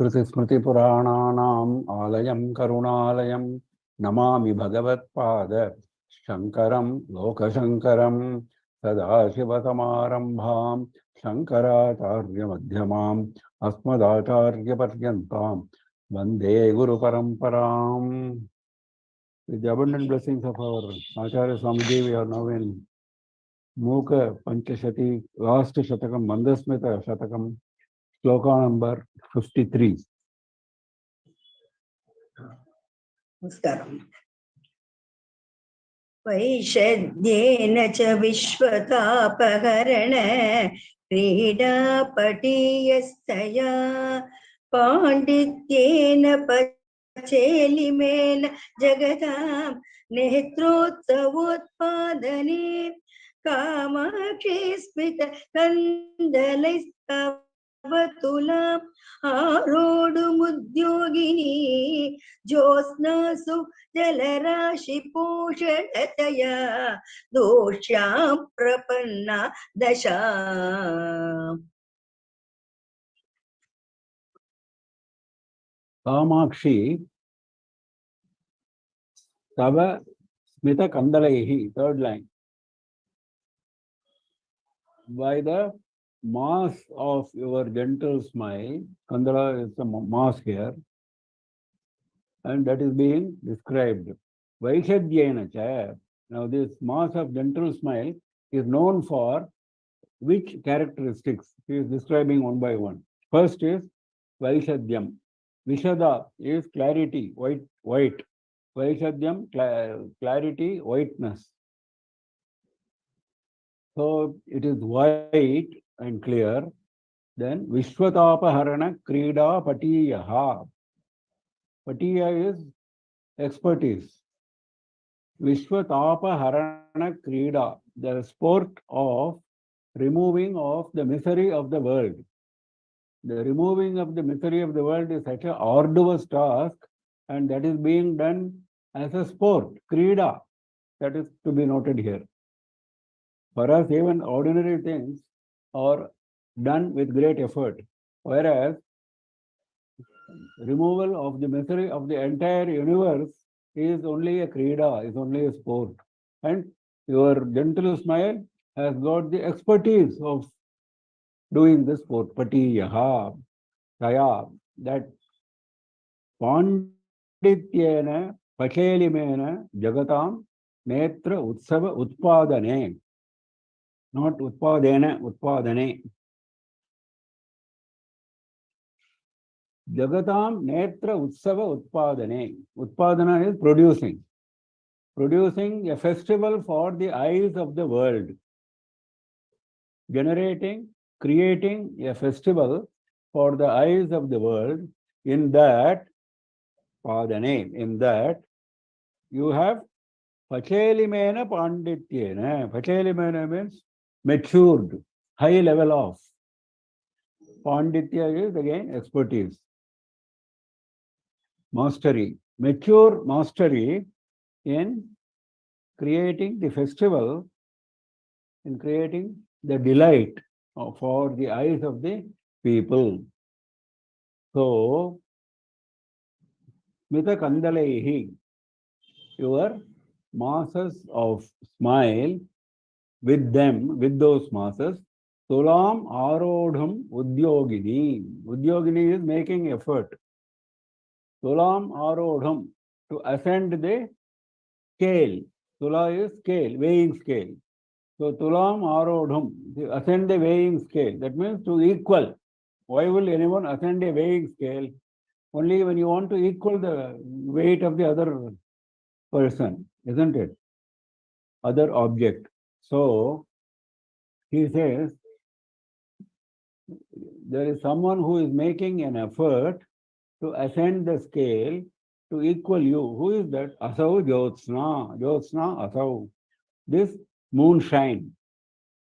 श्रुतिस्मृतिपुराणानाम् आलयं करुणालयं नमामि भगवत्पाद शङ्करं लोकशङ्करं सदाशिवसमारम्भां शङ्कराचार्यमध्यमाम् अस्मदाचार्यपर्यन्तां वन्दे गुरुपरम्पराम्. With the abundant blessings of our Acharya Swamiji, we are now in Mookapanchashati, last Shatakam, Mandasmita Shatakam, Sloka number 53. Namaskaram. वैषद्येन च विश्वतापहरण क्रीडापटीयस्तया पाण्डित्येन पचेलिमेन जगतां नेत्रोत्सवोत्पादने कामाक्षी स्मितकन्दलैस्तवतुलाम् आरोढुमुद्योगिनी ज्योत्स्नासु जलराशिपोषणतया दोष्यां प्रपन्ना दशा. Kamakshi Tava Smita Kandalaihi, third line. By the mass of your gentle smile, Kandala is the mass here, and that is being described. Vaishadhyena cha. Now this mass of gentle smile is known for which characteristics? He is describing one by one. First is Vaishadhyam. Vishada is clarity, white. Vaishadhyam, clarity, whiteness. So it is white and clear. Then Vishwatapaharana Krida Patiyaha. Patiya is expertise. Vishwatapaharana Krida, the sport of removing of the misery of the world. The removing of the misery of the world is such an arduous task, and that is being done as a sport, Krida. That is to be noted here. For us, even ordinary things are done with great effort, whereas removal of the misery of the entire universe is only a Krida, is only a sport. And your gentle smile has got the expertise of doing this sport. Patiyaha, Taya, that Pandityena, Pachelimena, Jagatam, Netra Utsava Utpadane. Not Utpadena, Utpadane. Jagatam Netra Utsava Utpadane. Utpadana is producing. Producing a festival for the eyes of the world. Creating a festival for the eyes of the world. In that, Padane, in that, you have Pachelimena Pandityena. Pachelimena means matured, high level of. Panditya is again expertise. Mastery, mature mastery in creating the festival, in creating the delight for the eyes of the people. So, Smita Kandalaihi, your masses of smile, with them, with those masses, Tulam Arodham Udyogini. Udyogini is making effort. Tulam Arodham, to ascend the scale. Tula is scale, weighing scale. So Tulam Arodham, ascend the weighing scale. That means to equal. Why will anyone ascend a weighing scale? Only when you want to equal the weight of the other person, isn't it? Other object. So he says, there is someone who is making an effort to ascend the scale to equal you. Who is that? Asau Jyotsna. Jyotsna Asau. This moonshine.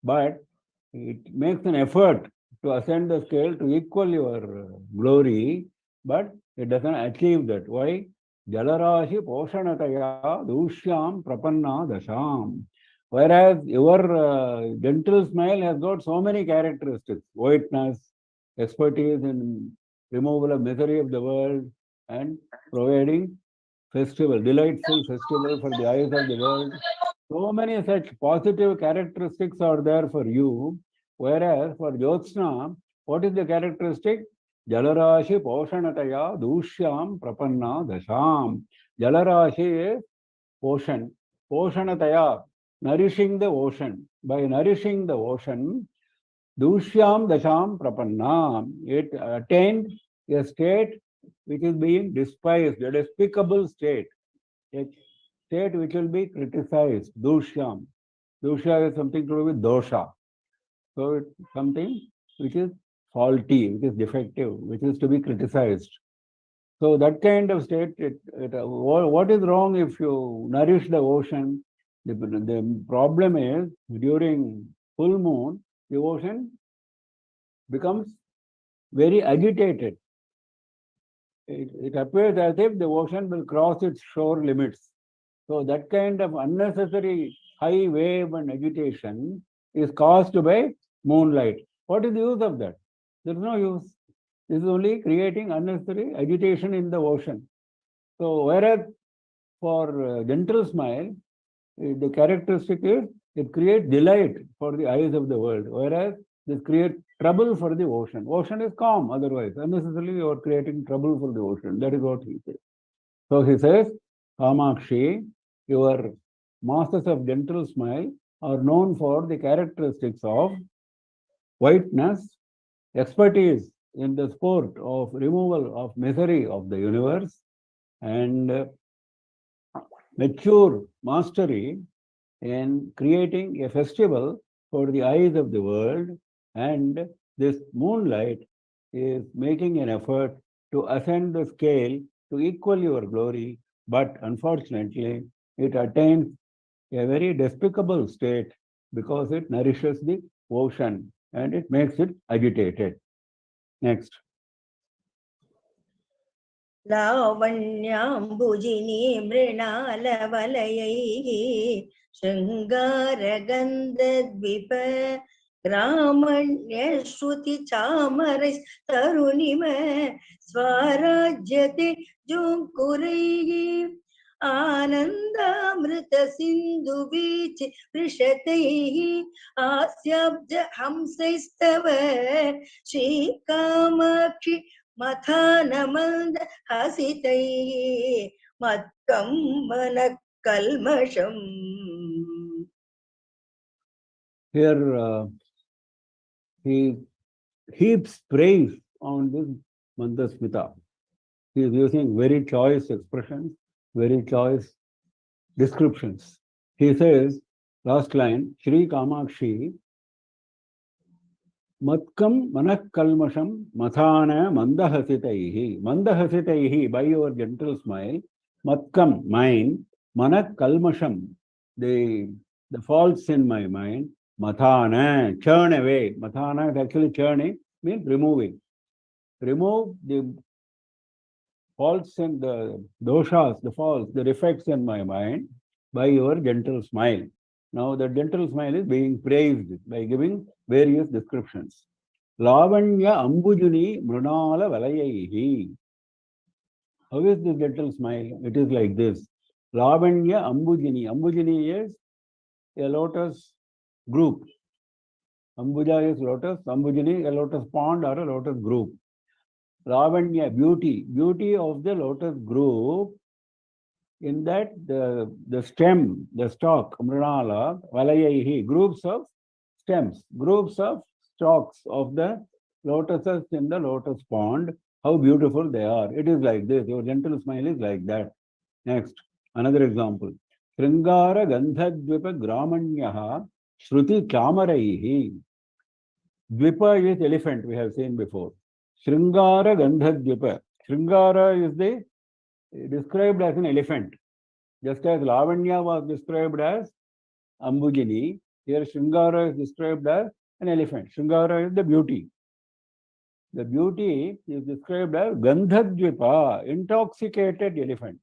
But it makes an effort to ascend the scale to equal your glory, but it doesn't achieve that. Why? Jalarashi Poshanataya Dushyam Prapanna Dasham. Whereas your gentle smile has got so many characteristics, whiteness, expertise in removal of misery of the world, and providing festival, delightful festival for the eyes of the world. So many such positive characteristics are there for you, whereas for Jyotsna, what is the characteristic? Jalarashi poshanataya dushyam prapanna dasham. Jalarashi is ocean. Poshanataya, nourishing the ocean. By nourishing the ocean, dushyam dasham prapanna, it attained a state which is being despised, a despicable state, a state which will be criticized. Dushyam. Dusha is something to do with dosha. So it's something which is faulty, which is defective, which is to be criticized. So that kind of state, what is wrong if you nourish the ocean? The problem is during full moon, the ocean becomes very agitated. It appears as if the ocean will cross its shore limits. So that kind of unnecessary high wave and agitation is caused by moonlight. What is the use of that? There is no use. This is only creating unnecessary agitation in the ocean. So whereas for gentle smile, the characteristic is it creates delight for the eyes of the world, whereas this creates trouble for the ocean. Ocean is calm otherwise. Unnecessarily you are creating trouble for the ocean. That is what he says. So he says, Kamakshi, your masters of gentle smile are known for the characteristics of whiteness, expertise in the sport of removal of misery of the universe, and mature mastery in creating a festival for the eyes of the world, and this moonlight is making an effort to ascend the scale to equal your glory, but unfortunately, it attains a very despicable state because it nourishes the ocean and it makes it agitated. Next. लावण्याम्बुजिनी मृणालवलयैः शृङ्गारगन्धद्विप ग्रामण्यश्रुतिचामरैस्तरुणिम स्वराज्यते जोङ्कुरैः आनन्दामृतसिन्धुवीचि पृषतैः हास्याब्ज हंसैस्तव श्रीकामाक्षि मथानमन्द हसितैः मत्कम्मनकल्मषम्. Here he heaps praise on this Mandasmita. He is using very choice expressions, very choice descriptions. He says, last line, Shri Kamakshi, Matkam Manakkalmasham Mathana Mandahasitaihi. Mandahasitaihi, by your gentle smile, Matkam, mine, Manakkalmasham, the faults in my mind, Mathana, churn away. Mathana is actually churning, means removing. Remove the faults and the doshas, the faults, the defects in my mind by your gentle smile. Now the gentle smile is being praised by giving various descriptions. Lavanya Ambujuni Mrunala Valayahi. How is this gentle smile? It is like this. Lavanya Ambujini. Ambujini is a lotus group. Ambuja is lotus, Ambujini a lotus pond or a lotus group. Lavanya, beauty of the lotus group, in that the stem, the stalk, Mrinala, Valayahi, groups of stems, groups of stalks of the lotuses in the lotus pond, how beautiful they are. It is like this. Your gentle smile is like that. Next, another example. Sringara Gandhadvipa Gramanyaha Shruti Chamaraihi. Dvipa is elephant, we have seen before. Sringara Gandhadvipa. Sringara is described as an elephant. Just as Lavanya was described as Ambujini, here Sringara is described as an elephant. Sringara is the beauty. The beauty is described as Gandhadvipa, intoxicated elephant.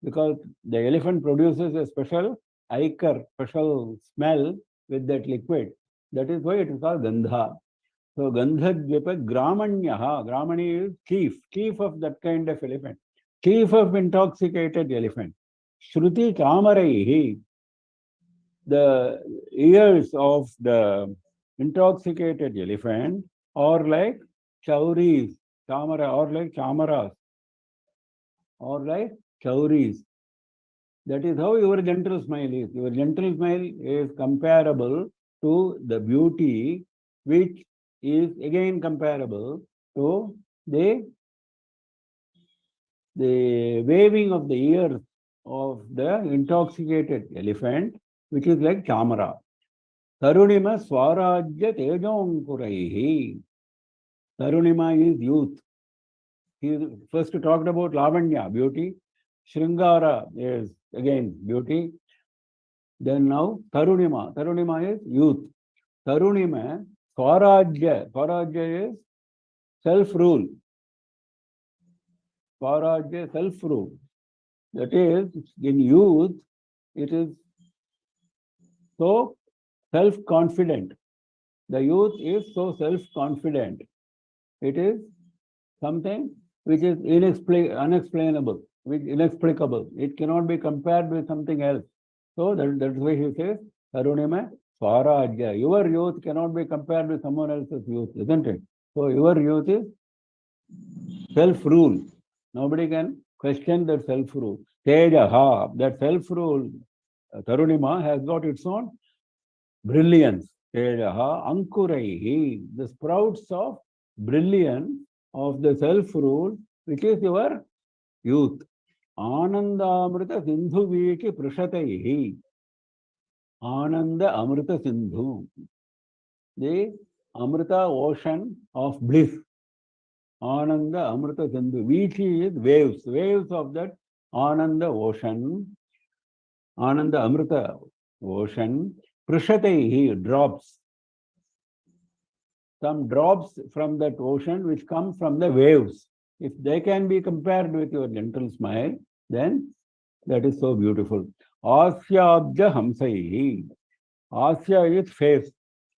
Because the elephant produces a special ichor, special smell with that liquid. That is why it is called Gandha. So Gandhadvipa Gramanyaha. Gramani is chief of that kind of elephant, chief of intoxicated elephant. Shruti Kamaraihi, the ears of the intoxicated elephant are like chauris, chamara, or like chamaras, or like chauris. That is how your gentle smile is. Your gentle smile is comparable to the beauty, which is again comparable to the waving of the ears of the intoxicated elephant, which is like chamara. Tarunima Swarajya Tejonkuraihi. Tarunima is youth. He first talked about Lavanya, beauty. Shringara is again beauty. Then now Tarunima. Tarunima is youth. Tarunima, Swarajya. Swarajya is self-rule. Swarajya, self-rule. That is, in youth, it is so self-confident. The youth is so self-confident. It is something which is unexplainable, which inexplicable. It cannot be compared with something else. So that's why he says, Tarunima Swarajya. Your youth cannot be compared with someone else's youth, isn't it? So your youth is self-rule. Nobody can question that self-rule. Tejaha, that self-rule, Tarunima has got its own brilliance. Tejaha Ankuraihi, the sprouts of brilliance of the self-rule, which is your youth. Anandamrita Sindhu Viki Prashataihi. Ananda Amrita Sindhu. The Amrita ocean of bliss. Ananda Amrita Sindhu. Viki is waves. Waves of that Ananda ocean. Ananda Amrita ocean. Prashataihi, drops. Some drops from that ocean which come from the waves. If they can be compared with your gentle smile, then that is so beautiful. Asyabja Hamsaihi. Asya is face.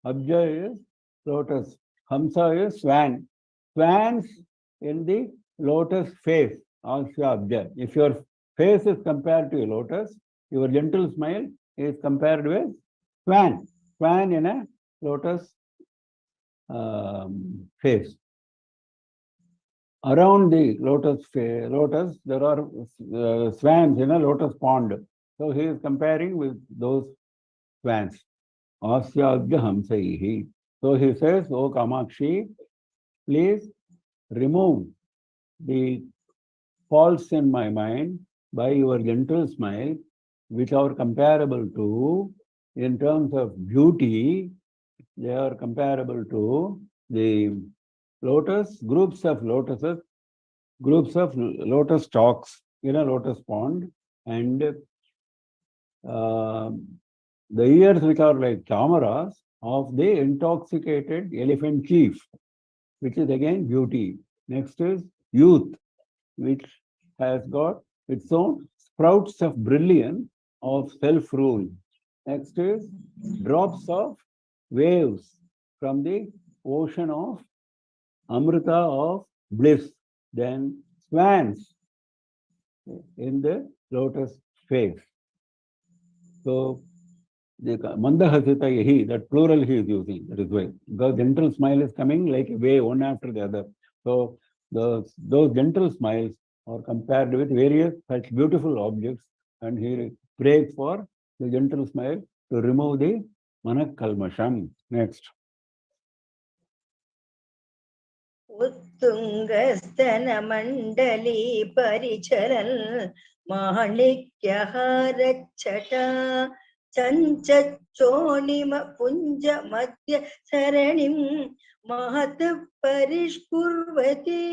Abja is lotus. Hamsa is swan. Swans in the lotus face. Asyabja. If your face is compared to a lotus, your gentle smile is compared with swan. Swan in a lotus face. Around the lotus, there are swans in a lotus pond. So he is comparing with those swans. Asyadya Hamsaihi. So he says, O Kamakshi, please remove the faults in my mind by your gentle smile, which are comparable to, in terms of beauty, they are comparable to the lotus, groups of lotus stalks in a lotus pond, and the ears which are like chamaras of the intoxicated elephant chief, which is again beauty. Next is youth, which has got its own sprouts of brilliance of self-rule. Next is drops of waves from the ocean of Amrita of bliss. Then swans in the lotus face. So the Mandahasita Yahi, that plural he is using, that is why. Because gentle smile is coming like a wave one after the other. So those gentle smiles are compared with various such beautiful objects, and he prays for the gentle smile to remove the Manakalmasham. Next. उत्तुङ्गस्तनमण्डली परिचरन् माणिक्यहारच्छटा चञ्चच्चोणिमपुञ्ज मध्य सरणिं महतः परिष्कुर्वती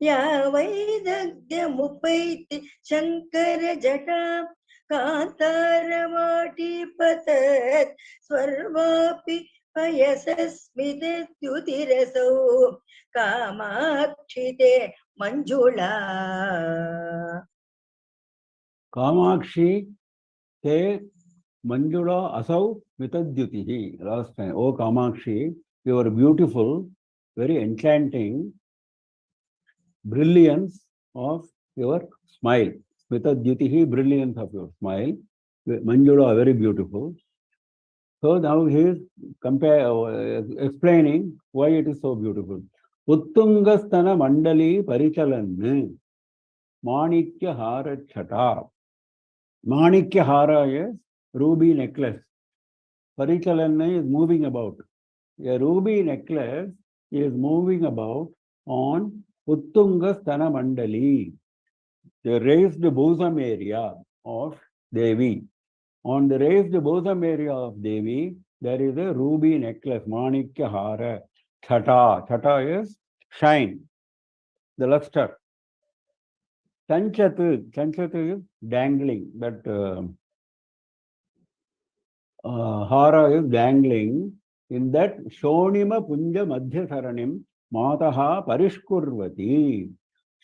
या वैदग्ध्यमुपैति शङ्करजटा कान्तारवाटीपतत् स्वर्वापि पयसस्मितद्युतिरसौ कामाक्षिते मञ्जुळा Kamakshi te Manjula Asau Mitadyutihi. Last time. O Kamakshi, your beautiful, very enchanting brilliance of your smile. Smitadyutihi, brilliance of your smile. Manjula, very beautiful. So now he is explaining why it is so beautiful. Uttungasthana mandali parichalan manikya hara chata. Manikya hara is ruby necklace. Parichalan is moving about. A ruby necklace is moving about on Uttungasthana mandali, the raised bosom area of Devi. On the raised bosom area of Devi, there is a ruby necklace, Manikya Hara, Chata. Chata is shine, the luster. Chanchat is dangling. That Hara is dangling. In that Shonima Punja Madhya Saranim, Mataha Parishkurvati.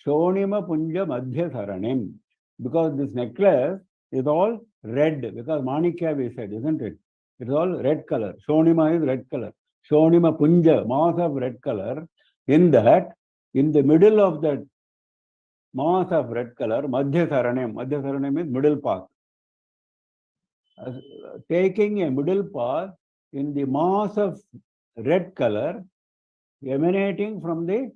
Shonima Punja Madhya Saranim. Because this necklace is all red, because Manikya we said, isn't it? It's all red color. Shonima is red color. Shonima Punja, mass of red color. In that, in the middle of that mass of red color, Madhya Saranim is middle path. Taking a middle path in the mass of red color emanating from the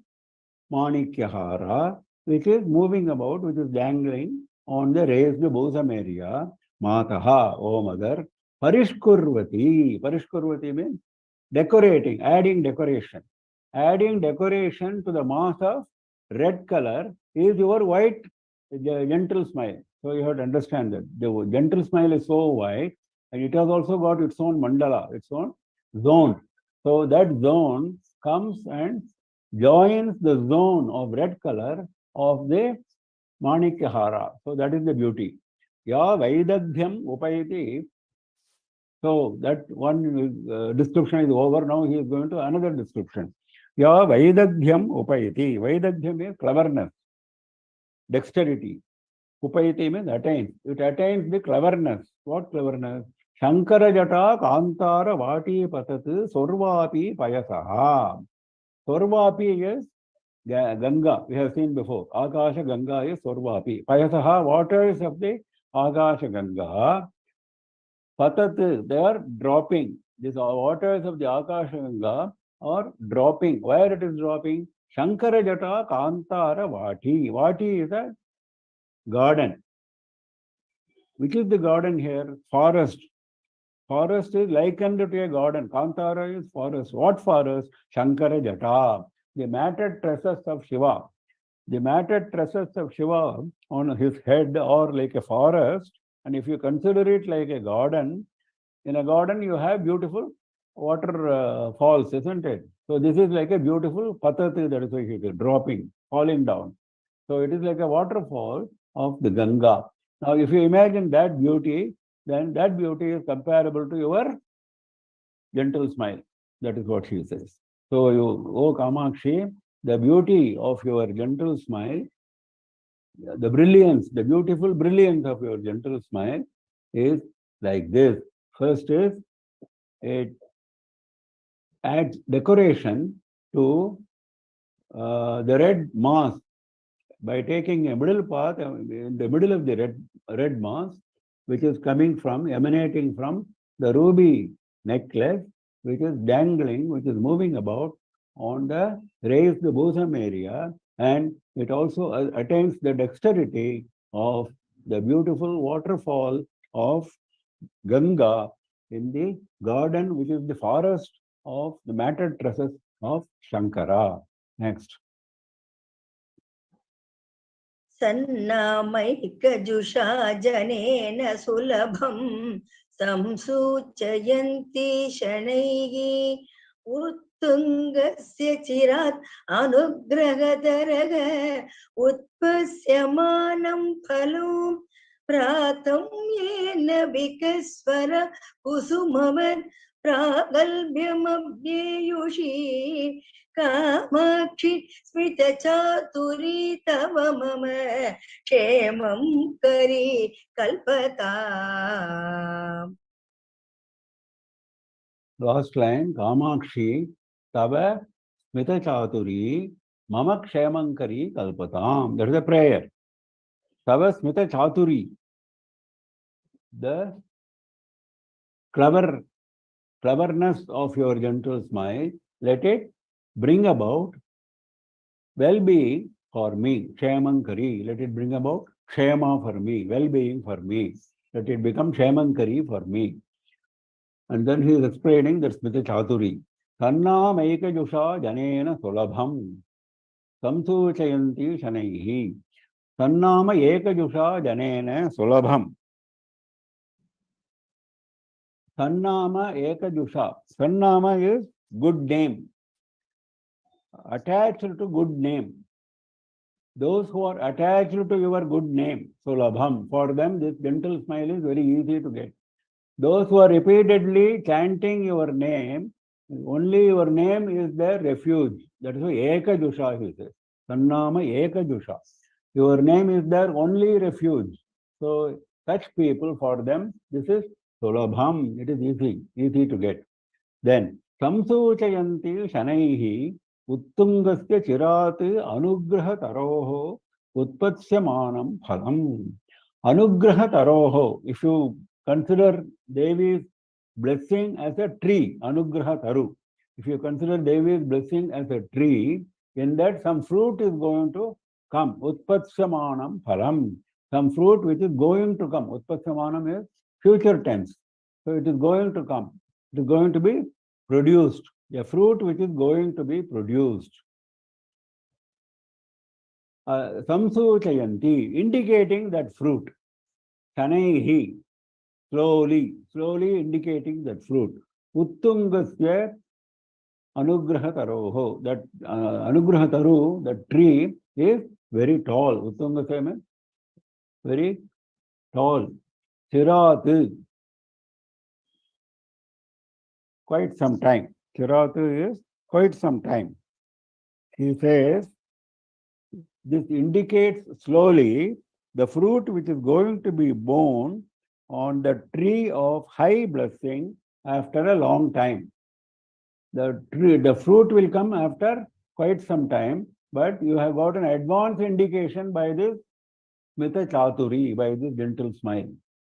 Manikyahara, which is moving about, which is dangling on the raised bosom area. Mataha, O mother, Parishkurvati. Parishkurvati means decorating, adding decoration. Adding decoration to the mass of red color is your white gentle smile. So you have to understand that the gentle smile is so white, and it has also got its own mandala, its own zone. So that zone comes and joins the zone of red color of the Manikyahara. So that is the beauty. Ya Vaidagdhyam Upayati. So that one description is over. Now he is going to another description. Ya Vaidagdhyam Upayati. Vaidagdhyam is cleverness, dexterity. Upayati means attains. It attains the cleverness. What cleverness? Shankara Jata Kantara Vati Patat Sorvapi Payasaha. Sorvapi is Ganga. We have seen before. Akasha Ganga is Sorvapi. Payasaha, waters of the Akasha Ganga. Patat, they are dropping. These waters of the Akasha Ganga are dropping. Where it is dropping? Shankara Jata Kantara Vati. Vati is a garden. Which is the garden here? Forest. Forest is likened to a garden. Kantara is forest. What forest? Shankara Jata. The matted tresses of Shiva. The matted tresses of Shiva on his head are like a forest. And if you consider it like a garden, in a garden you have beautiful water falls, isn't it? So this is like a beautiful patati, that is why it is dropping, falling down. So it is like a waterfall of the Ganga. Now if you imagine that beauty, then that beauty is comparable to your gentle smile. That is what she says. So you, O Kamakshi, the beauty of your gentle smile, the brilliance, the beautiful brilliance of your gentle smile is like this. First is it adds decoration to the red mass by taking a middle path in the middle of the red mass, which is coming from, emanating from the ruby necklace, which is dangling, which is moving about on the raised bosom area, and it also attains the dexterity of the beautiful waterfall of Ganga in the garden, which is the forest of the matted tresses of Shankara. Next. सन्नामैकजुषा जनेन सुलभं संसूचयन्ति शनैः उत्तुङ्गस्य चिरात् अनुग्रहतरग उत्पस्यमानं फलं प्रातं येन विकस्वर कुसुमवत् प्रागल्भ्यमभ्येयुषी कामाक्षि स्मितचातुरी तव मम क्षेमं करि कल्पताम्. Last line, Kamakshi, Tava Smita Chaturi Mama Ksemankari Kalpatam. That is a prayer. Tava Smita Chaturi, the cleverness of your gentle smile, let it bring about well-being for me. Ksemankari, let it bring about Kshema for me, well-being for me. Let it become Ksemankari for me. And then he is explaining that Smita Chaturi. Kannam ekajusha janena sulabham samsuchayanti shanaihi. Kannama ekajusha janena sulabham. Kannama ekajusha. Kannama is good name. Attached to good name. Those who are attached to your good name, sulabham, for them this gentle smile is very easy to get. Those who are repeatedly chanting your name, only your name is their refuge. That is why ekajusha he says. Kannama ekajusha. Your name is their only refuge. So such people, for them, this is sulabham. It is easy to get. Then samsuchayanti shanaihi uttungasya chirati anugraha taroho utpatsamanam phalam. Anugraha taroho. If you consider Devi's blessing as a tree, anugraha taru. If you consider Devi's blessing as a tree, in that some fruit is going to come. Utpatsamanam phalam. Some fruit which is going to come. Utpatsamanam is future tense. So it is going to come. It is going to be produced. A fruit which is going to be produced. Samsuchayanti, indicating that fruit. Shanaihi, slowly indicating that fruit. Uttungasya anugrahataroho, that anugrahataru, that tree is very tall. Uttungasya means very tall. Chirat, quite some time. Chirat is quite some time. He says, this indicates slowly the fruit which is going to be born on the tree of high blessing after a long time. The fruit will come after quite some time, but you have got an advance indication by this Smita Chaturi, by this gentle smile.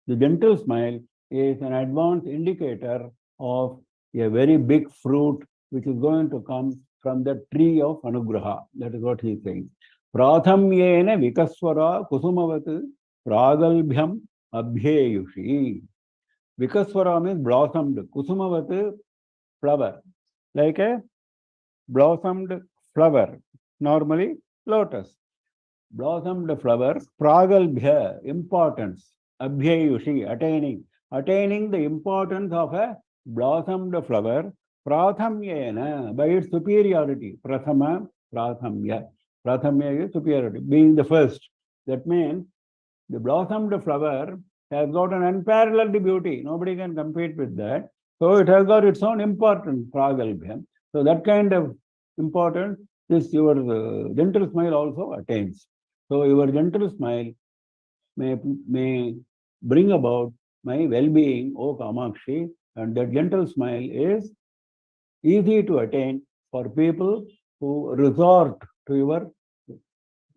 The gentle smile is an advance indicator of a very big fruit which is going to come from the tree of Anugraha. That is what he is saying. Prathamyena vikaswara kusumavat pragalbhyam abhyeyushi. Vikaswara means blossomed. Kusumavat, flower. Like a blossomed flower. Normally, lotus. Blossomed flower, pragalbhya, importance. Abhyayushi, attaining the importance of a blossomed flower. Prathamyena, by its superiority. Prathama, prathamya. Prathamya is superiority, being the first. That means the blossomed flower has got an unparalleled beauty. Nobody can compete with that. So it has got its own importance, pragalbhyam. So that kind of importance, this your gentle smile also attains. So your gentle smile may bring about my well-being, O Kamakshi, and that gentle smile is easy to attain for people who resort to your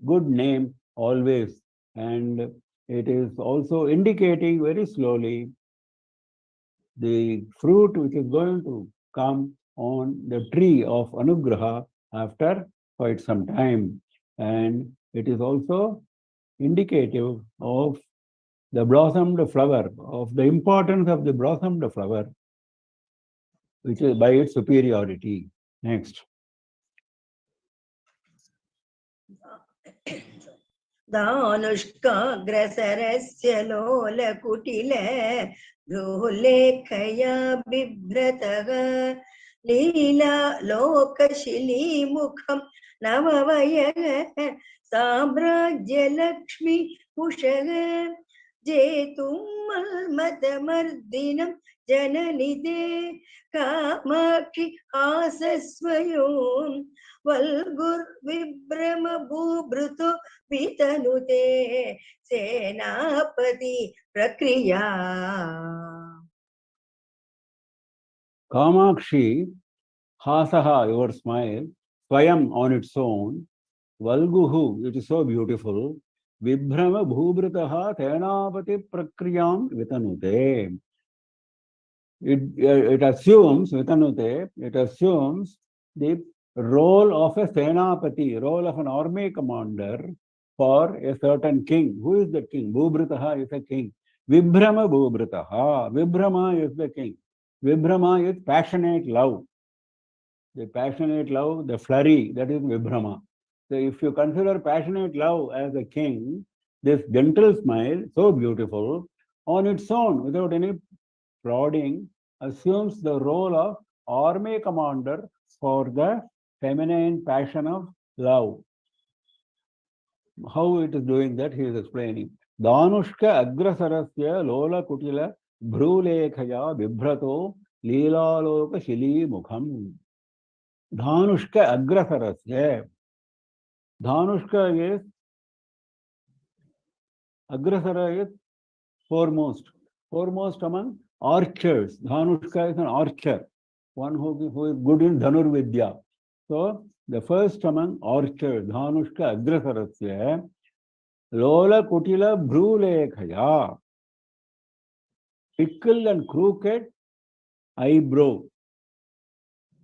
good name always. And it is also indicating very slowly the fruit which is going to come on the tree of Anugraha after quite some time. And it is also indicative of the blossomed flower, of the importance of the blossomed flower, which is by its superiority. Next. दानुष्काग्रसरस्य लोलकुटिल भ्रूलेखया बिभ्रतः लीला लोकशिलीमुखं नववयः साम्राज्यलक्ष्मी उषः जेतुं मल्मतमर्दिनं जननिधे कामाक्षि हासस्वयं वल्गुर्विभ्रम भूभृतो वितनुते सेनापति प्रक्रिया. Kamakshi Hasaha, your smile, Swayam on its own, Valguhu, it is so beautiful, Vibhrama Bhubritaha Tenapati Prakriyam Vitanute. It assumes, Vitanute, it assumes the role of a Senapati, role of an army commander for a certain king. Who is the king? Bhubritaha is a king. Vibhrama Bhubritaha. Vibhrama is the king. Vibhrama is passionate love. The passionate love, the flurry, that is Vibhrama. So if you consider passionate love as a king, this gentle smile, so beautiful, on its own, without any prodding, assumes the role of army commander for the feminine passion of love. How it is doing that, he is explaining. Danushka agrasarasya lola kutila bhrulekaya vibhrato leelaloka shili mukham. Dhanushka agrasarasya. Dhanushka is, agrasara is foremost. Foremost among archers. Dhanushka is an archer. One who is good in Dhanur Vidya. So, the first among archers, Dhanushka agrasarasya, Lola Kutila Bhrulekaya, fickle and crooked eyebrow.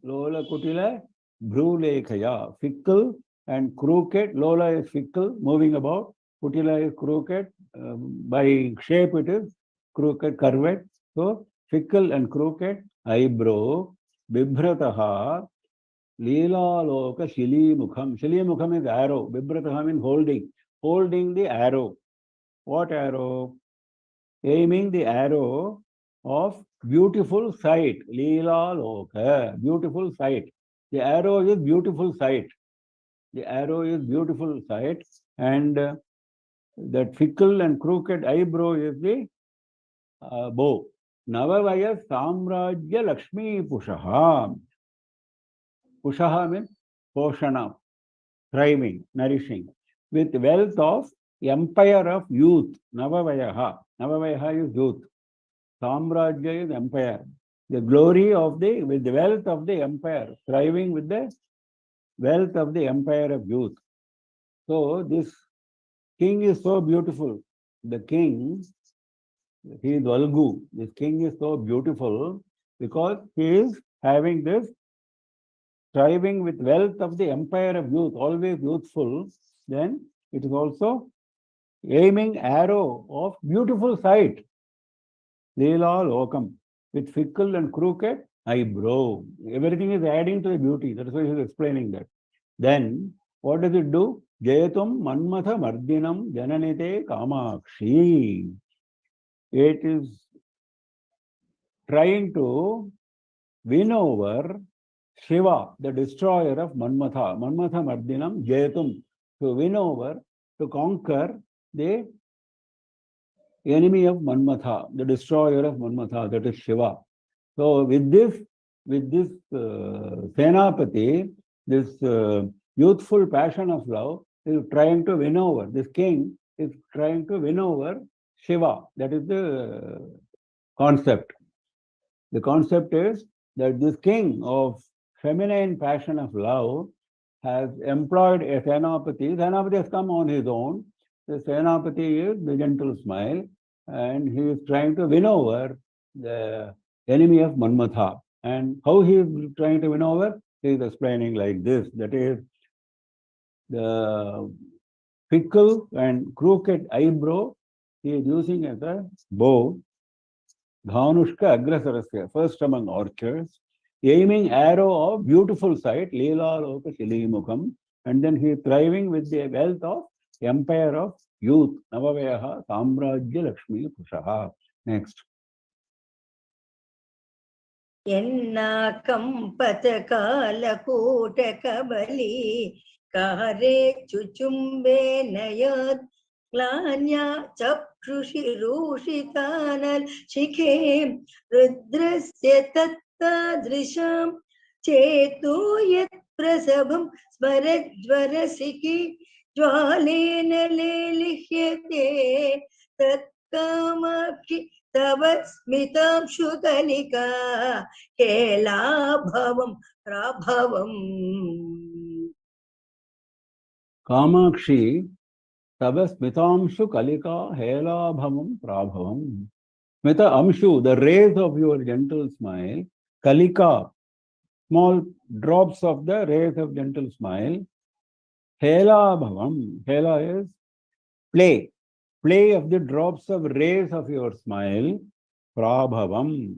Lola Kutila Bhrulekaya, fickle and crooked. Lola is fickle, moving about. Kutila is crooked. By shape it is crooked, curved. So, fickle and crooked eyebrow. Bibhrataha Leela Loka Shili Mukham. Shili Mukham is arrow. Bibhrataha means holding. Holding the arrow. What arrow? Aiming the arrow of beautiful sight. Leela Loka. Beautiful sight. The arrow is beautiful sight. The arrow is beautiful sight. And that fickle and crooked eyebrow is the bow. Navavaya Samrajya Lakshmi Pushaha. Pushaha means Poshana, thriving, nourishing, with wealth of empire of youth. Navavayaha. Navavayaha is youth. Samrajya is empire. The glory of with the wealth of the empire, thriving with the wealth of the empire of youth. So this king is so beautiful. The king, he is Valgu. This king is so beautiful because he is having this striving with wealth of the empire of youth, always youthful. Then it is also aiming arrow of beautiful sight. Leela Lokam, with fickle and crooked eyebrow. Everything is adding to the beauty. That's why he is explaining that. Then what does it do? Jayatum Manmatha Mardinam Jananite Kamakshi. It is trying to win over Shiva, the destroyer of Manmatha. Manmatha Mardinam Jayatum. To win over, to conquer the enemy of Manmatha, the destroyer of Manmatha, that is Shiva. So with this Senapati, this youthful passion of love is trying to win over. This king is trying to win over Shiva. That is the concept. The concept is that this king of feminine passion of love has employed a Senapati. Senapati has come on his own. The Senapati is the gentle smile, and he is trying to win over the enemy of Manmatha. And how he is trying to win over? He is explaining like this. That is, the fickle and crooked eyebrow he is using as a bow. Dhanushka Agrasarasya, first among archers, aiming arrow of beautiful sight, Leela Loka Shilimukham, and then he is thriving with the wealth of empire of youth, Navavayaha Samrajya Lakshmi Pushaha. Next. Yennakam patakala kota kabali kare chuchumbe nayat glanya chakrushi rushitanal shikhe rudrasya tatta drisham chetu yat prasabham smarajvarasiki jwalena lelihyate tatkamakshi तव स्मितांशुकलिका हेलाभवं प्रभवम्. Kamakshi, Tava Smitamshu Kalika Helabhamam Prabhavam. Smita Amshu, the rays of your gentle smile, Kalika, small drops of the rays of gentle smile, Helabhavam. Hela is play of the drops of rays of your smile, Prabhavam,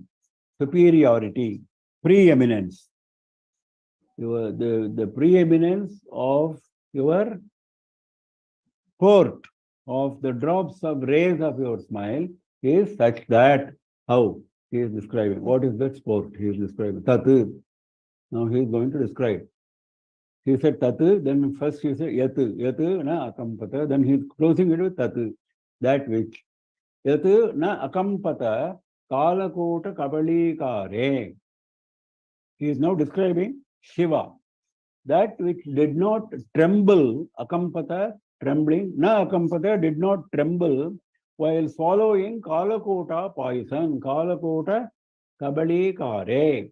superiority, preeminence. The preeminence of your port of the drops of rays of your smile is such that, how he is describing. What is that sport he is describing? Tat. Now he is going to describe. He said tat, then first he said yat, na akampata, then he is closing it with tat, that which. Yat na akampata kalakota kabalikare. He is now describing Shiva. That which did not tremble, akampata, trembling, na akampata, did not tremble while swallowing Kalakota poison, Kalakota kabalikare.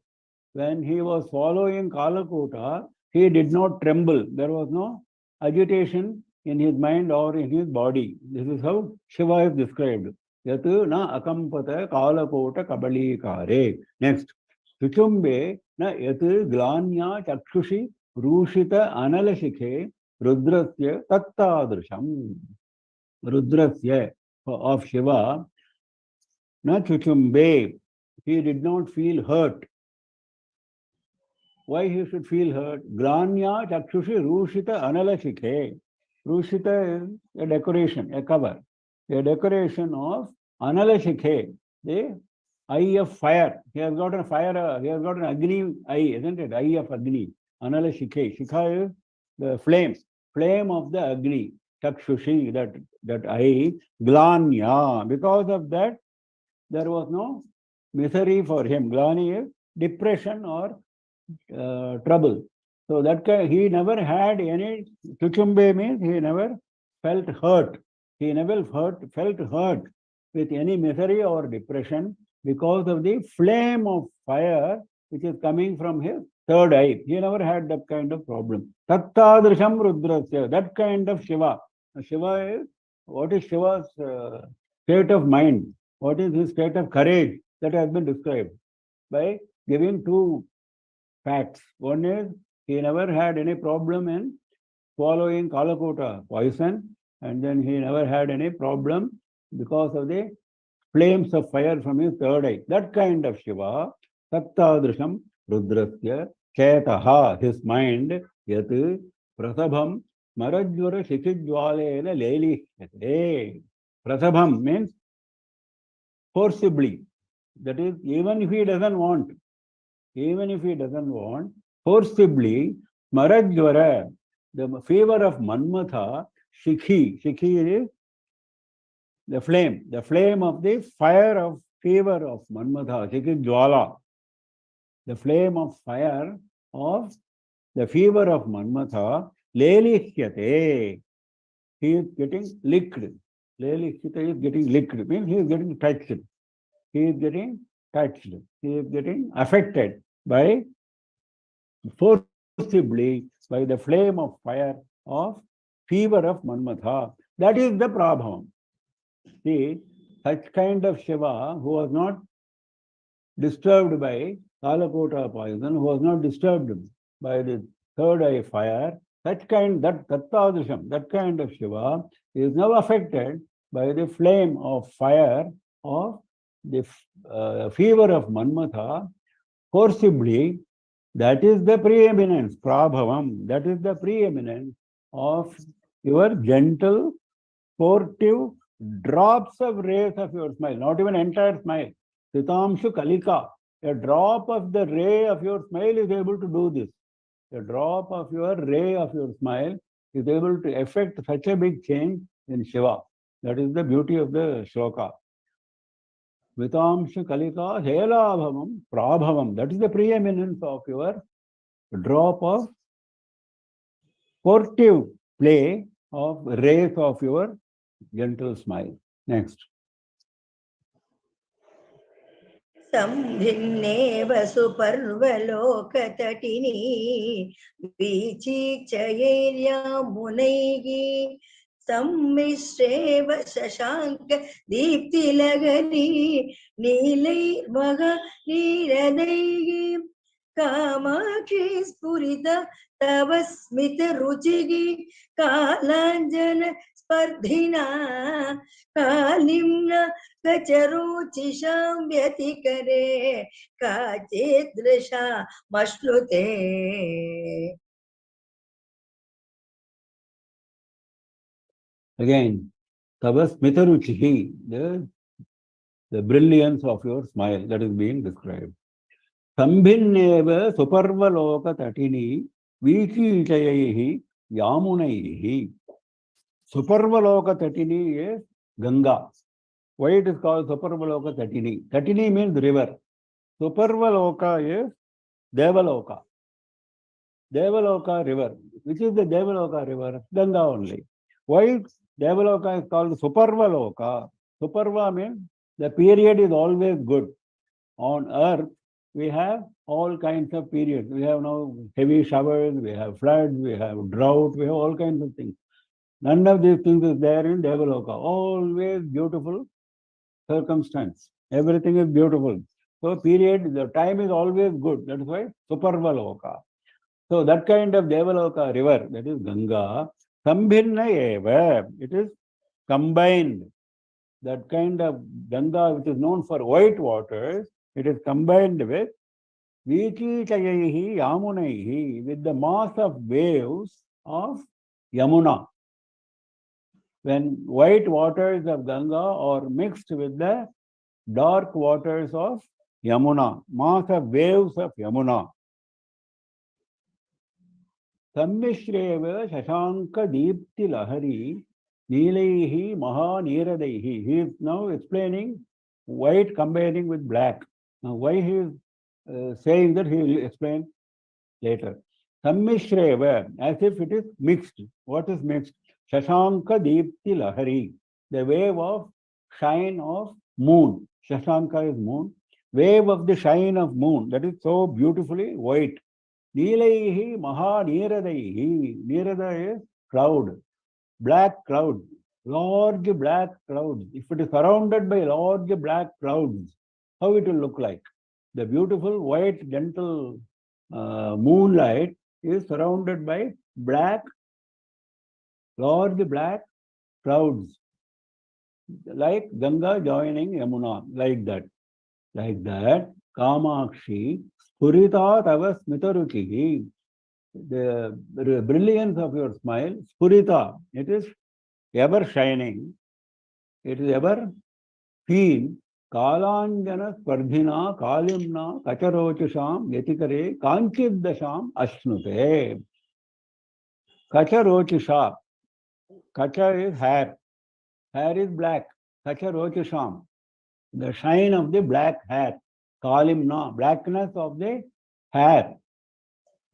When he was swallowing Kalakota, he did not tremble. There was no agitation in his mind or in his body. This is how Shiva is described. Yatu na akampata Kalakota kabalikare. Next. Suchumbe na yatu glanya chakshushi Rushita analashikhe Rudrasya tattadrisham. Rudrasya of Shiva, na chuchumbe. He did not feel hurt. Why he should feel hurt? Granya chakshushi rushita analashikhe. Rushita is a decoration, a cover. A decoration of analashikhe, the eye of fire. He has got a fire, he has got an Agni eye, isn't it? Eye of Agni. Anala Shikhe. Shikha is the flame of the Agni. Chakshushi, that eye. Glanya. Because of that, there was no misery for him. Glani is depression or trouble. So that he never had any, Chuchumbe means he never felt hurt. He never felt hurt with any misery or depression because of the flame of fire which is coming from his third eye. He never had that kind of problem. Tattadrisham Rudrasya, that kind of Shiva. Shiva is, what is Shiva's state of mind? What is his state of courage? That has been described by giving two facts. One is, he never had any problem in swallowing Kalakota poison, and then he never had any problem because of the flames of fire from his third eye. That kind of Shiva, Tattadrisham Rudrasya, Chetaha, his mind, Yat Prasabham Marajvara Shikijwalena Leli. Prasabham means forcibly. That is, even if he doesn't want, forcibly, Marajvara, the fever of Manmatha, Shikhi is the flame of the fire of fever of Manmatha, Shikhi Jwala, the flame of fire of the fever of Manmatha, Lelihyate, he is getting licked. Lelihyate is getting licked, means he is getting touched. He is getting affected by forcibly by the flame of fire of fever of Manmatha. That is the Prabhavam. See, such kind of Shiva who was not disturbed by Kalakota poison, who was not disturbed by the third eye fire, that kind of Shiva is now affected by the flame of fire of the fever of Manmatha forcibly. That is the preeminence, Prabhavam. That is the preeminence of your gentle, sportive drops of rays of your smile, not even entire smile. Sitamshu Kalika, a drop of the ray of your smile is able to do this. A drop of your ray of your smile is able to effect such a big change in Shiva. That is the beauty of the shloka. Vitamshu Kalika Helabhavam Prabhavam. That is the preeminence of your drop of sportive play of rays of your gentle smile. Next. सम्भिन्नेव सुपर्वलोकतटिनी वीचिचयैर्यामुनैः सम्मिश्रेव Shashank दीप्तिलहरी नीलैर्महनीरदैः Kamakshi स्फुरित तव स्मितरुचिः कालाञ्जन स्पर्धिना कालिम्न कचरुचिषां व्यतिकरे काचिदृशा मश्नुते. Again, Tava Smitaruchihi, the brilliance of your smile that is being described. Sambhinneva Suparvaloka Tatini Vichichayahi Yamunaihi. Suparvaloka Tatini is Ganga. Why it is called Suparvaloka Tatini? Tatini means river. Suparvaloka is Devaloka. Devaloka river. Which is the Devaloka river? Ganga only. Why Devaloka is called Suparvaloka? Suparva means the period is always good. On earth, we have all kinds of periods. We have now heavy showers, we have floods, we have drought, we have all kinds of things. None of these things is there in Devaloka. Always beautiful circumstance. Everything is beautiful. So period, the time is always good. That is why Suparvaloka. So that kind of Devaloka river, that is Ganga, Sambhinna eva, it is combined. That kind of Ganga, which is known for white waters, it is combined with Vichichayahi Yamunaihi, with the mass of waves of Yamuna. When white waters of Ganga are mixed with the dark waters of Yamuna, mass of waves of Yamuna. Sammishreva Shashanka Deepti Lahari Neelaihi Maha Neeradaihi. He is now explaining white combining with black. Now, why he is saying that, he will explain later. Sammishreva, as if it is mixed. What is mixed? Shashanka Deepti Lahari, the wave of shine of moon. Shashanka is moon. Wave of the shine of moon, that is so beautifully white. Neelaihi Maha Neeradaihi. Neerada is cloud, black cloud, large black clouds. If it is surrounded by large black clouds, how it will look like? The beautiful white gentle moonlight is surrounded by large black clouds, like Ganga joining Yamuna, like that. Like that, Kamakshi, Spurita Tava Smitaruchihi, the brilliance of your smile, Spurita, it is ever shining, it is ever seen. Kalanjana Spardhina Kalimna Kacharochisham Yatikare Kanchiddasham Ashnute. Kacharochisha. Kacha is hair. Hair is black. Kacharochisham. The shine of the black hair. Kalimna. Blackness of the hair.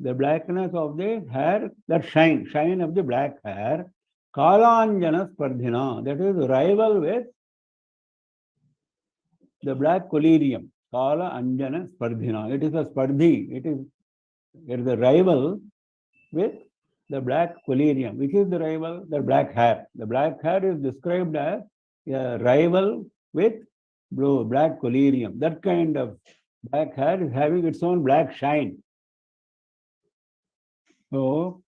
The blackness of the hair, that shine of the black hair. Kalanjana Spardhina. That is rival with the black collyrium. Kala Anjana Spardhina. It is a Spardhi. It is a rival with the black collyrium. Which is the rival? The black hair. The black hair is described as a rival with black collyrium. That kind of black hair is having its own black shine. So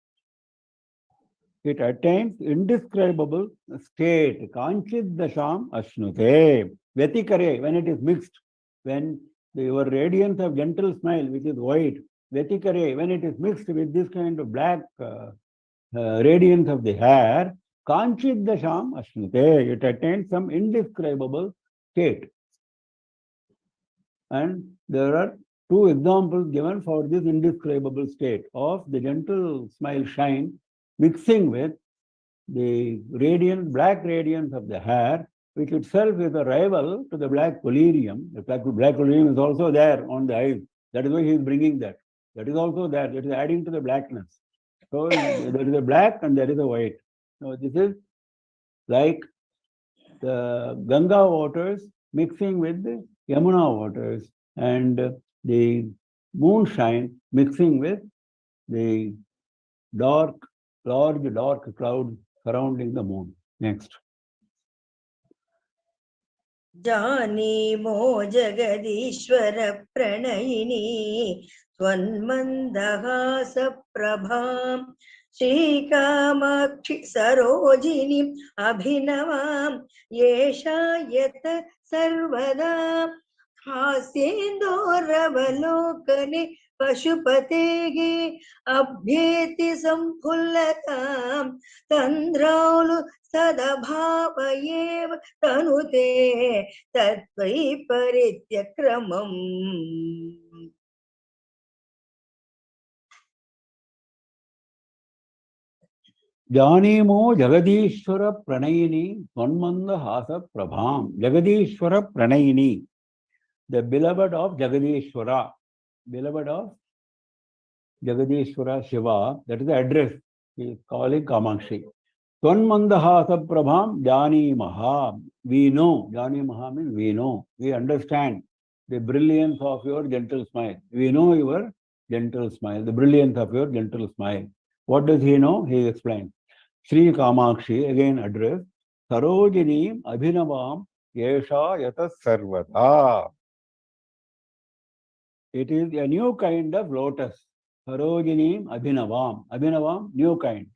it attains indescribable state. Kanchid dasham ashnute. Vetikare, when it is mixed, when your radiance of gentle smile, which is white, Vetikare, when it is mixed with this kind of black radiance of the hair, Kanchid dasham ashnute. It attains some indescribable state. And there are two examples given for this indescribable state of the gentle smile shine mixing with the black radiance of the hair, which itself is a rival to the black collyrium. The black collyrium is also there on the eyes. That is why he is bringing that. That is also there. It is adding to the blackness. So there is a black and there is a white. So this is like the Ganga waters mixing with the Yamuna waters. and the moonshine mixing with the dark, large dark clouds surrounding the moon. Next. जानीमो जगदीश्वर प्रणयिनी त्वन्मन्दहासप्रभां श्रीकामाक्षि सरोजिनी अभिनवां येषा यत सर्वदा हास्येन्दोरवलोकने पशुपतेः अभ्येति सम्फुल्लतां तन्द्रौलु सदभावयेव तनुते तद्वैपरीत्यक्रमम् Janimo Jagadishwara Pranayini Swanmanda Hasa Prabham. Jagadishwara Pranayini, the beloved of Jagadishwara, beloved of Jagadishwara Shiva, that is the address he is calling Kamakshi. Swanmanda Hasa Prabham Jani Maha. We know, Jani Maha means we know, we understand the brilliance of your gentle smile. We know your gentle smile, the brilliance of your gentle smile. What does he know? He explains. Sri Kamakshi, again address, Sarojini Abhinavam Yesha Yata Sarvata. It is a new kind of lotus. Sarojini Abhinavam. Abhinavam, new kind.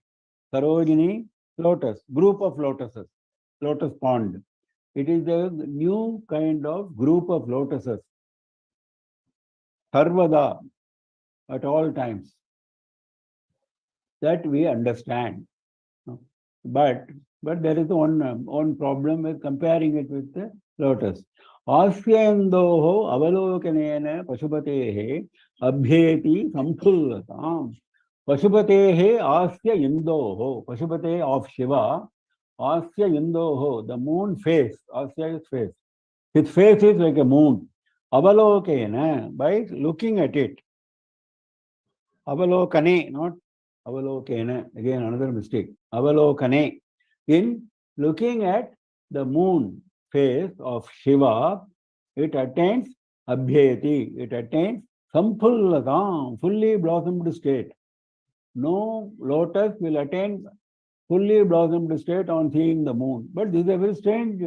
Sarojini, lotus, group of lotuses, lotus pond. It is a new kind of group of lotuses. Sarvada, at all times. That we understand. But there is one problem with comparing it with the lotus. Asyendoho avalokanena pashupatehe abhyeti samphulatam. Pashupatehe asya indoho. Pashupate of Shiva. Asya indoho. The moon face. Asya is face. His face is like a moon. Avalokena. By looking at it. Avalokane, not Avalokena. Again, another mistake. Avalokane. In looking at the moon face of Shiva, it attains Abhyeti. It attains Samphullatam, fully blossomed state. No lotus will attain fully blossomed state on seeing the moon. But this is a very strange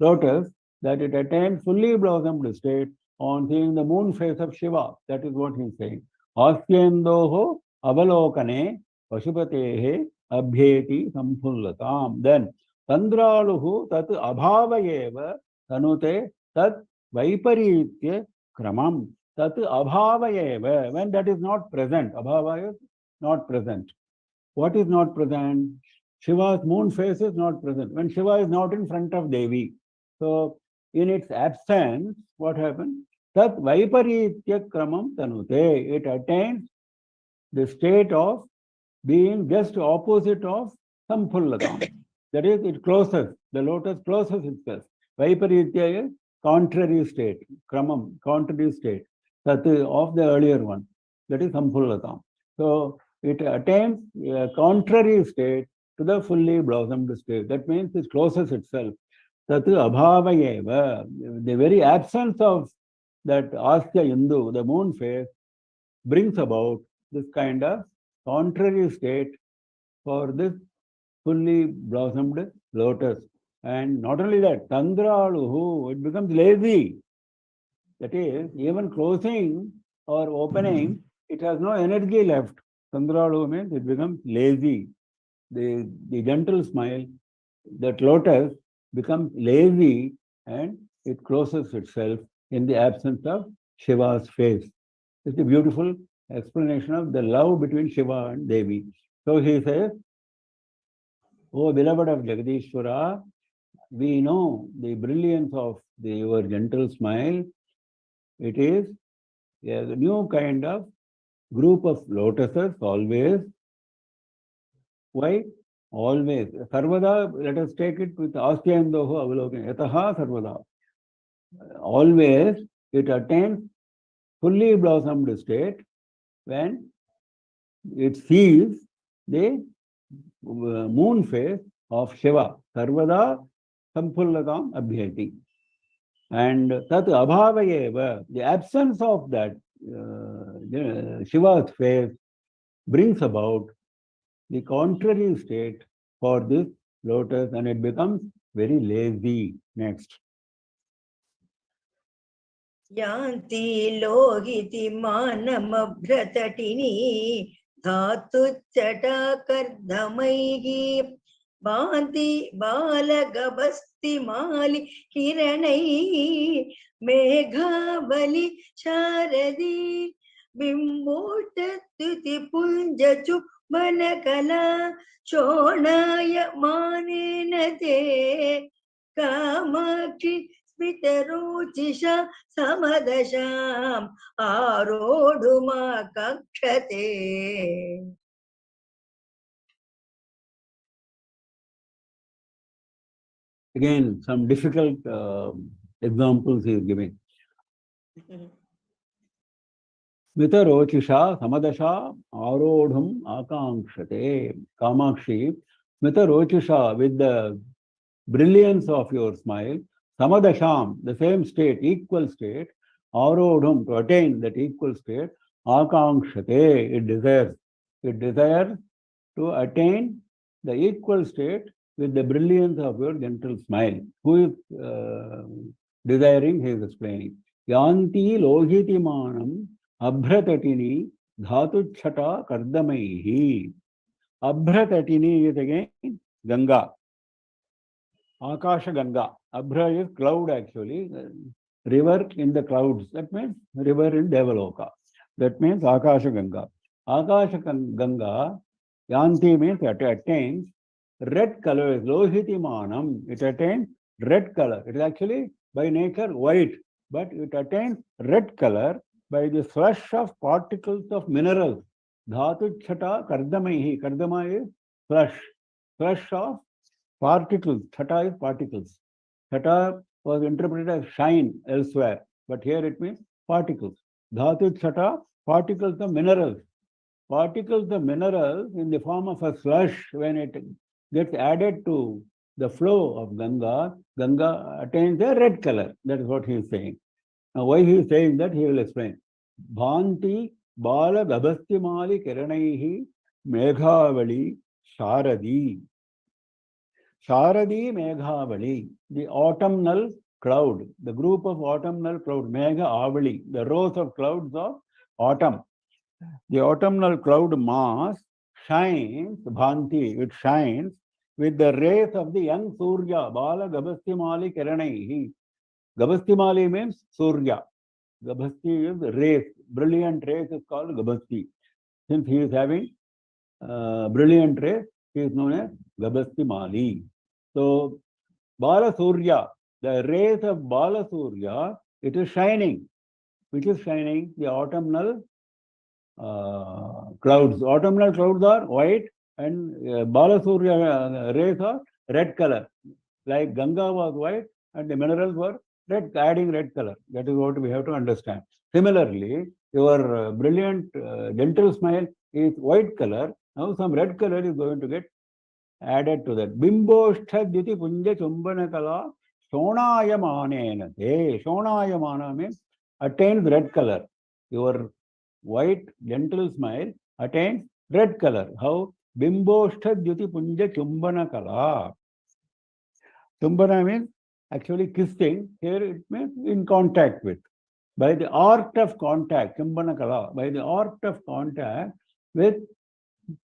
lotus that it attains fully blossomed state on seeing the moon face of Shiva. That is what he is saying. Asyendoho avalokane pashupatehe abhyeti samphullatam. Then tandraluhu tat abhavayeva tanute tat vaiparitya kramam. Tat abhavayeva. When that is not present, abhava is not present. What is not present? Shiva's moon face is not present. When Shiva is not in front of Devi. So in its absence, what happens? Tat vaiparitya kramam tanute. It attains the state of being just opposite of samphullatam. That is, it closes. The lotus closes itself. Vaiparitya is contrary state. Kramam, contrary state. That is of the earlier one. That is samphullatam. So it attains a contrary state to the fully blossomed state. That means it closes itself. Tat abhavayeva. The very absence of that Asya Indu, the moon face, brings about this kind of contrary state for this fully blossomed lotus. And not only that, Tandraluhu, it becomes lazy. That is, even closing or opening, it has no energy left. Tandraluhu means it becomes lazy. The gentle smile, that lotus becomes lazy and it closes itself in the absence of Shiva's face. It's a beautiful explanation of the love between Shiva and Devi. So he says, "O beloved of Jagadishwara, we know the brilliance of your gentle smile. It is a new kind of group of lotuses always. Why? Always. Sarvada, let us take it with Astyandoho Avalokan. Yataha Sarvada. Always it attains fully blossomed state when it sees the moon face of Shiva. Sarvada Samphullakam Abhyati. And tat abhavayeva, the absence of that Shiva's face brings about the contrary state for this lotus, and it becomes very lazy. Next. యాంతి లోహితి మానమభ్రతటిని ధాతుచ్చటాకర్ధమైః భాంతి బాలగభస్తిమాలి కిరణైః మేఘావలి శారది బింబోష్టద్యుతి పుంజచుంబనకలా శోణాయమానేన తే Kamakshi స్మితరుచిషా సమదశాం ఆరోఢుమా కక్షతే. Again, some difficult examples he is giving. Smita Rochisha Samadasha Arodham Akankshate. Kamakshi, Smita Rocisha, with the brilliance of your smile, Samadasham, the same state, equal state, Arodham, to attain that equal state, Akankshate, it desires to attain the equal state with the brilliance of your gentle smile. Who is desiring? He is explaining. Yanti lohitimanam abhratatini dhatuchhata kardamaihi. Abhratatini is again Ganga. Akasha Ganga. Abhra is cloud actually. River in the clouds. That means river in Devaloka. That means Akasha Ganga. Akasha Ganga, Yanti means it attains red color. Lohitimanam. It attains red color. It is actually by nature white, but it attains red color by the slush of particles of minerals. Dhatuchhata kardamaihi. Kardama is slush. Slush of particles. Chata is particles. Chata was interpreted as shine elsewhere, but here it means particles. Dhatu chata, particles of minerals. Particles of minerals in the form of a slush, when it gets added to the flow of Ganga, Ganga attains a red color. That is what he is saying. Now, why he is saying that, he will explain. Bhanti bala gabastimali kiranaihi meghavali sharadi. Sharadi Meghavali, the autumnal cloud, the group of autumnal cloud, Megha Avali, the rows of clouds of autumn. The autumnal cloud mass shines, Bhanti, it shines with the rays of the young Surya, Bala Gabastimali Kiranaihi. Gabastimali means Surya. Gabasti is rays, brilliant rays is called Gabasti. Since he is having brilliant rays, he is known as Gabastimali. So, Bala Surya, the rays of Bala Surya, it is shining. Which is shining? The autumnal clouds. Autumnal clouds are white and Bala Surya rays are red color. Like Ganga was white and the minerals were red, adding red color. That is what we have to understand. Similarly, your brilliant gentle smile is white color. Now some red color is going to get added to that. Bimboshthadyuti punja chumbanakala shonayamanena. Hey, shonayamana means attains red color. Your white gentle smile attains red color. How? Bimboshthadyuti punja chumbanakala. Chumbana means actually kissing. Here it means in contact with. By the art of contact, chumbanakala, by the art of contact with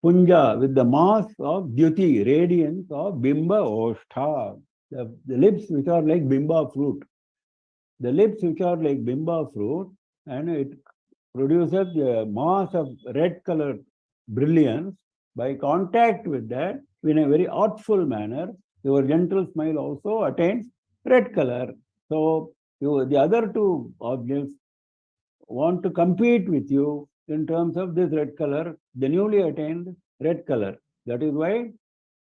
Punja, with the mass of Dyuti, radiance of Bimba Oshtha, the lips which are like Bimba fruit. The lips which are like Bimba fruit, and it produces the mass of red colored brilliance. By contact with that, in a very artful manner, your gentle smile also attains red color. So, the other two objects want to compete with you in terms of this red color, the newly attained red color. That is why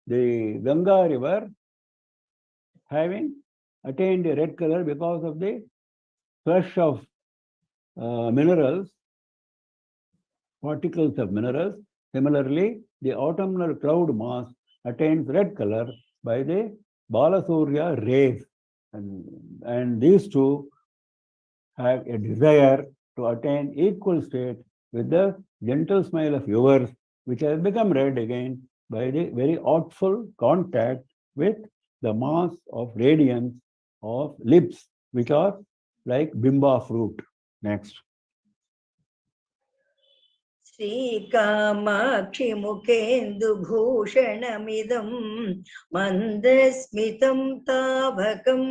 the Ganga river having attained a red color because of the flush of minerals, particles of minerals. Similarly, the autumnal cloud mass attains red color by the Balasurya rays. And these two have a desire to attain equal state with the gentle smile of yours, which has become red again by the very artful contact with the mass of radiance of lips, which are like bimba fruit. Next. श्रीकामाक्षि मुखेन्दुभूषणमिदं मन्दस्मितं तावकं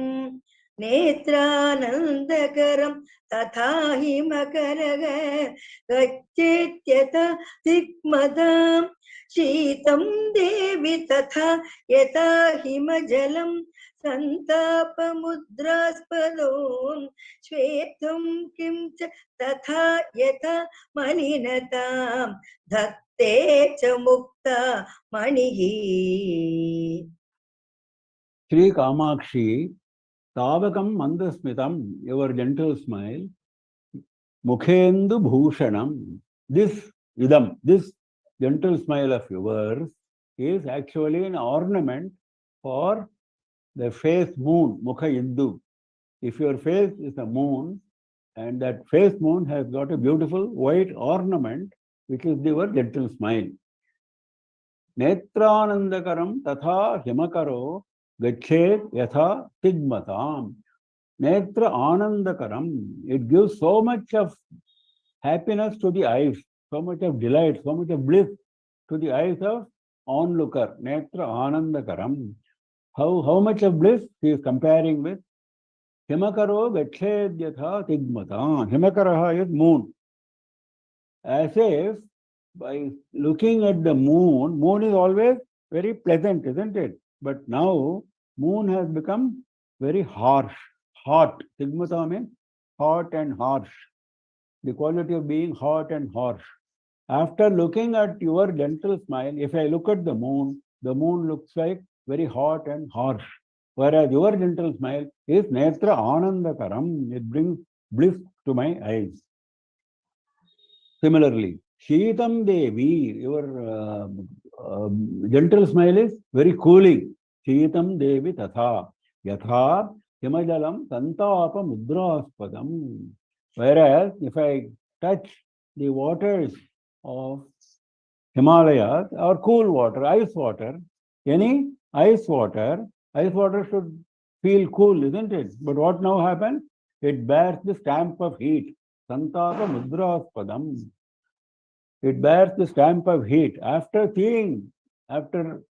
नेत्रानन्दकरं तथा हिमकरग गच्छेत्यथ दिग्मदां शीतं देवि तथा यथा हिमजलं सन्तापमुद्रास्पदो श्वेतं किं च तथा यथा मलिनतां धत्ते च मुक्ता मणिः Sri Kamakshi, Tavakam Mandasmitam, your gentle smile, Mukhendu Bhushanam, this idam, this gentle smile of yours is actually an ornament for the face moon, Mukha Indu. If your face is a moon, and that face moon has got a beautiful white ornament, which is your gentle smile. Netranandakaram tatha himakaro gachet yatha tigmatam. Netra anandakaram. It gives so much of happiness to the eyes, so much of delight, so much of bliss to the eyes of onlooker. Netra anandakaram. How much of bliss he is comparing with Himakaro Gacchedyatha Tigmata. Himakaraha is moon. As if by looking at the moon, moon is always very pleasant, isn't it? But now moon has become very harsh, hot. Tigmata means hot and harsh. The quality of being hot and harsh. After looking at your gentle smile, if I look at the moon looks like very hot and harsh. Whereas your gentle smile is netra anandakaram. It brings bliss to my eyes. Similarly, Sheetam Devi, your gentle smile is very cooling. Sheetam Devi tatha. Yatha himajalam santapa mudraspadam. Whereas if I touch the waters of Himalayas or cool water, any ice water should feel cool, isn't it? But what now happens? It bears the stamp of heat. Santapa mudraspadam. It bears the stamp of heat. After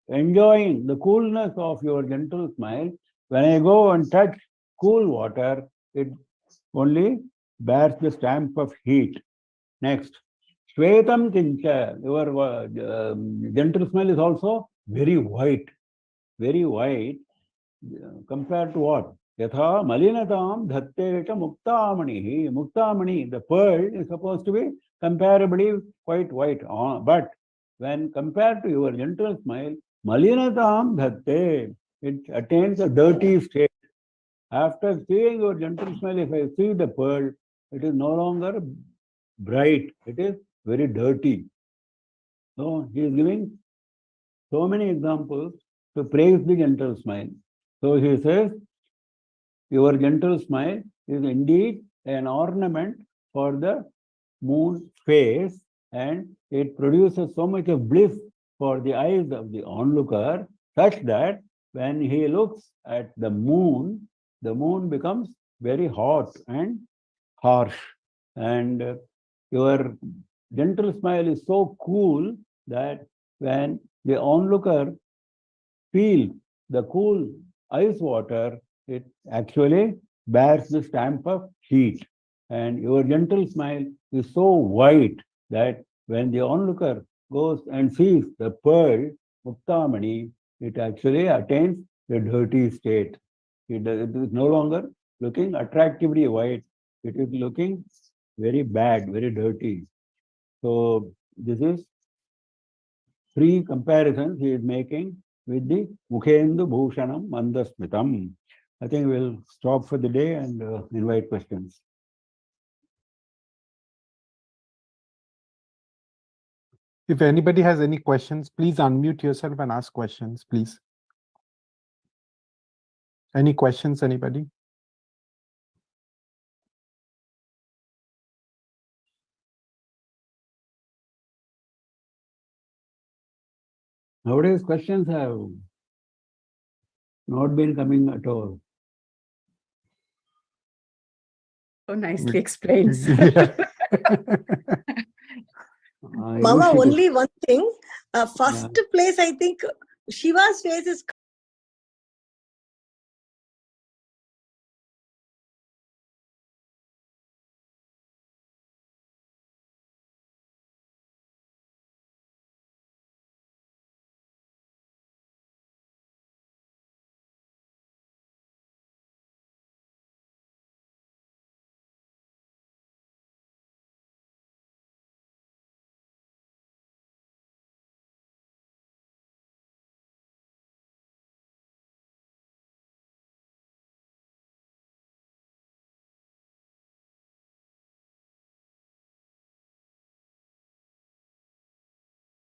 enjoying the coolness of your gentle smile, when I go and touch cool water, it only bears the stamp of heat. Next, Shvetam Kincha, your gentle smile is also very white, compared to what? Yatha Malinatam Dhatteta Muktamani. Muktamani, the pearl is supposed to be comparably quite white. But when compared to your gentle smile, Malinatam Dhatte, it attains a dirty state. After seeing your gentle smile, if I see the pearl, it is no longer bright, it is very dirty. So he is giving so many examples to praise the gentle smile. So he says, your gentle smile is indeed an ornament for the moon's face, and it produces so much of bliss for the eyes of the onlooker, such that when he looks at the moon becomes very hot and harsh. And your gentle smile is so cool that when the onlooker feels the cool ice water, it actually bears the stamp of heat. And your gentle smile is so white that when the onlooker goes and sees the pearl, Muktamani, it actually attains the dirty state. It is no longer looking attractively white. It is looking very bad, very dirty. So this is three comparisons he is making with the Mukhendu Bhushanam Mandasmitam. I think we'll stop for the day and invite questions. If anybody has any questions, please unmute yourself and ask questions, please. Any questions, anybody? Nowadays, questions have not been coming at all. So nicely explained. Yeah. Mama, Usually- only one thing. First place, I think Shiva's face is